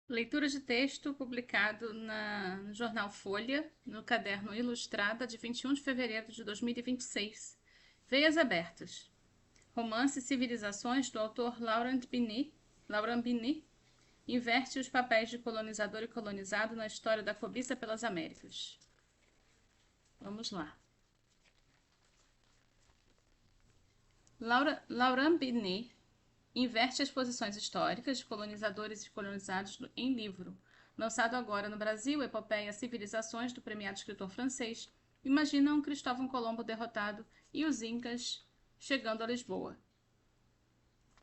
Leitura de texto publicado no jornal Folha, no caderno Ilustrada, de 21 de fevereiro de 2026. Veias abertas. Romance Civilizações, do autor Laurent Binet, inverte os papéis de colonizador e colonizado na história da cobiça pelas Américas. Vamos lá. Laurent Binet inverte as posições históricas de colonizadores e colonizados em livro. Lançado agora no Brasil, Epopeia Civilizações, do premiado escritor francês, imagina um Cristóvão Colombo derrotado e os Incas chegando a Lisboa.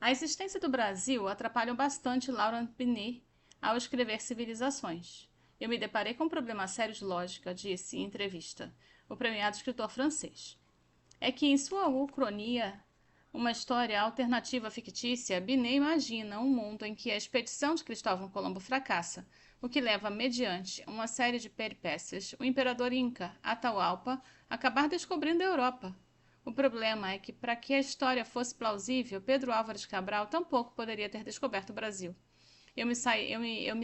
A existência do Brasil atrapalhou bastante Laurent Binet ao escrever Civilizações. Eu me deparei com um problema sério de lógica, disse em entrevista o premiado escritor francês. É que em sua ucronia, uma história alternativa fictícia, Binet imagina um mundo em que a expedição de Cristóvão Colombo fracassa, o que leva, mediante uma série de peripécias, o imperador Inca, Atahualpa, a acabar descobrindo a Europa. O problema é que, para que a história fosse plausível, Pedro Álvares Cabral tampouco poderia ter descoberto o Brasil. Eu me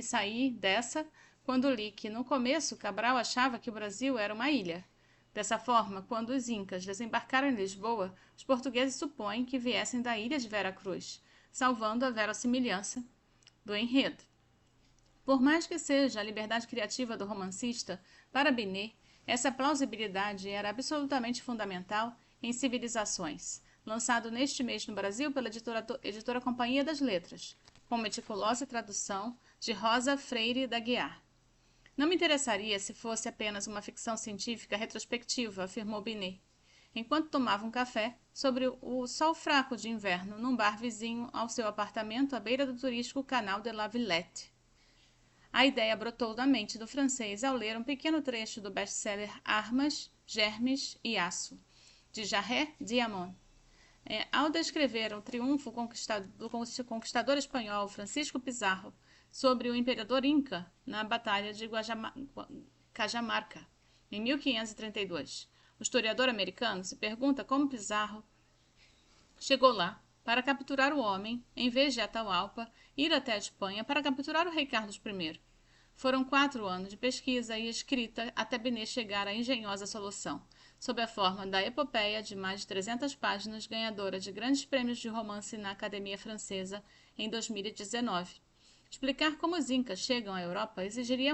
saí dessa quando li que, no começo, Cabral achava que o Brasil era uma ilha. Dessa forma, quando os incas desembarcaram em Lisboa, os portugueses supõem que viessem da ilha de Vera Cruz, salvando a verossimilhança do enredo. Por mais que seja a liberdade criativa do romancista, para Binet, essa plausibilidade era absolutamente fundamental em Civilizações, lançado neste mês no Brasil pela editora Companhia das Letras, com meticulosa tradução de Rosa Freire da Guiar. Não me interessaria se fosse apenas uma ficção científica retrospectiva, afirmou Binet, enquanto tomava um café sobre o sol fraco de inverno num bar vizinho ao seu apartamento à beira do turístico Canal de la Villette. A ideia brotou da mente do francês ao ler um pequeno trecho do best-seller Armas, Germes e Aço, de Jarret Diamond. Ao descrever o triunfo do conquistador espanhol Francisco Pizarro sobre o imperador Inca na Batalha de Cajamarca, em 1532, o historiador americano se pergunta como Pizarro chegou lá para capturar o homem, em vez de Atahualpa ir até a Espanha para capturar o rei Carlos I. Foram 4 anos de pesquisa e escrita até Binet chegar à engenhosa solução, sob a forma da epopeia de mais de 300 páginas, ganhadora de grandes prêmios de romance na Academia Francesa em 2019. Explicar como os Incas chegam à Europa exigiria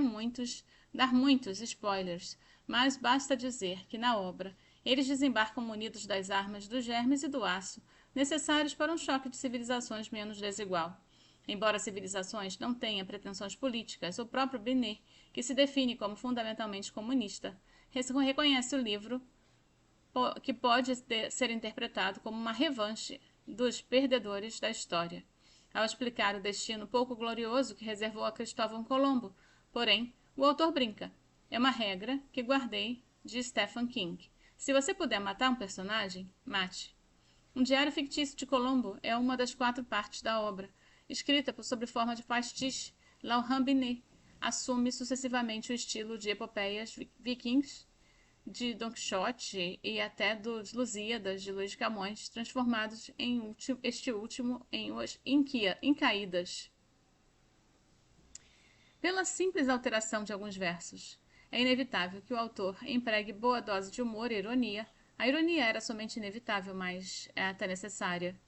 dar muitos spoilers, mas basta dizer que, na obra, eles desembarcam munidos das armas dos germes e do aço, necessários para um choque de civilizações menos desigual. Embora Civilizações não tenha pretensões políticas, o próprio Binet, que se define como fundamentalmente comunista, reconhece o livro que pode ser interpretado como uma revanche dos perdedores da história, ao explicar o destino pouco glorioso que reservou a Cristóvão Colombo. Porém, o autor brinca. É uma regra que guardei de Stephen King. Se você puder matar um personagem, mate. Um diário fictício de Colombo é uma das 4 partes da obra, escrita sob forma de pastiche. Laurent Binet assume sucessivamente o estilo de epopeias vikings, de Don Quixote e até dos Lusíadas de Luís de Camões, transformados este último em Os Incaídas, pela simples alteração de alguns versos. É inevitável que o autor empregue boa dose de humor e ironia. A ironia era somente inevitável, mas é até necessária,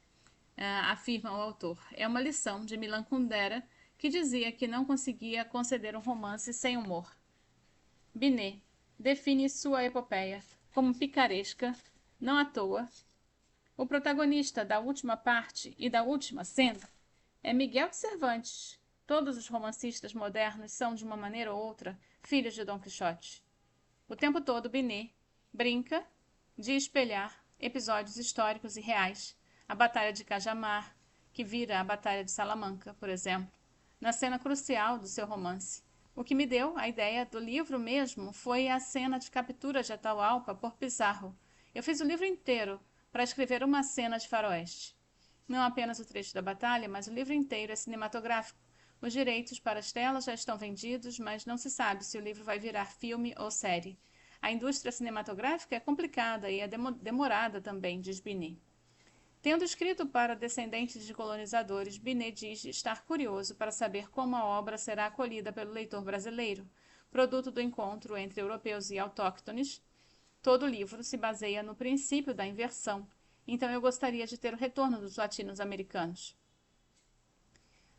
afirma o autor. É uma lição de Milan Kundera, que dizia que não conseguia conceder um romance sem humor. Binet define sua epopeia como picaresca, não à toa. O protagonista da última parte e da última cena é Miguel de Cervantes. Todos os romancistas modernos são, de uma maneira ou outra, filhos de Dom Quixote. O tempo todo, Binet brinca de espelhar episódios históricos e reais. A Batalha de Cajamar, que vira a Batalha de Salamanca, por exemplo, na cena crucial do seu romance. O que me deu a ideia do livro mesmo foi a cena de captura de Atahualpa por Pizarro. Eu fiz o livro inteiro para escrever uma cena de faroeste. Não apenas o trecho da batalha, mas o livro inteiro é cinematográfico. Os direitos para as telas já estão vendidos, mas não se sabe se o livro vai virar filme ou série. A indústria cinematográfica é complicada e é demorada também, diz Binet. Tendo escrito para descendentes de colonizadores, Binet diz estar curioso para saber como a obra será acolhida pelo leitor brasileiro, produto do encontro entre europeus e autóctones. Todo o livro se baseia no princípio da inversão, então eu gostaria de ter o retorno dos latinos-americanos.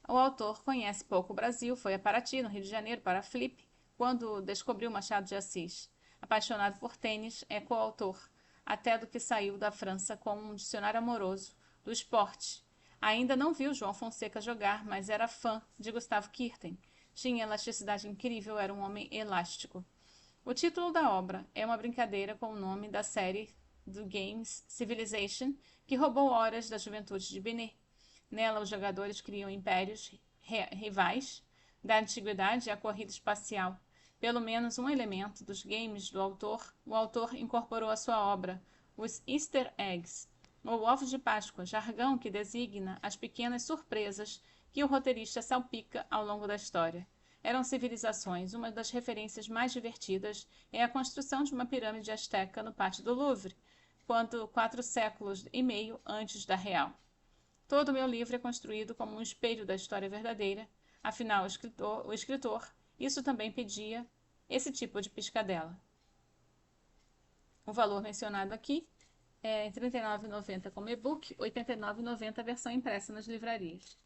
O autor conhece pouco o Brasil, foi a Paraty, no Rio de Janeiro, para Flip, quando descobriu Machado de Assis. Apaixonado por tênis, é coautor até do que saiu da França como um dicionário amoroso do esporte. Ainda não viu João Fonseca jogar, mas era fã de Gustavo Kirten. Tinha elasticidade incrível, era um homem elástico. O título da obra é uma brincadeira com o nome da série do Games Civilization, que roubou horas da juventude de Binet. Nela, os jogadores criam impérios rivais da antiguidade à corrida espacial. Pelo menos um elemento dos games do autor, o autor incorporou à sua obra, os Easter eggs, ou ovos de Páscoa, jargão que designa as pequenas surpresas que o roteirista salpica ao longo da história. Eram civilizações. Uma das referências mais divertidas é a construção de uma pirâmide asteca no pátio do Louvre, quando 4 séculos e meio antes da real. Todo o meu livro é construído como um espelho da história verdadeira. Afinal, o escritor isso também pedia esse tipo de piscadela. O valor mencionado aqui é R$ 39,90 como e-book, R$ 89,90 a versão impressa nas livrarias.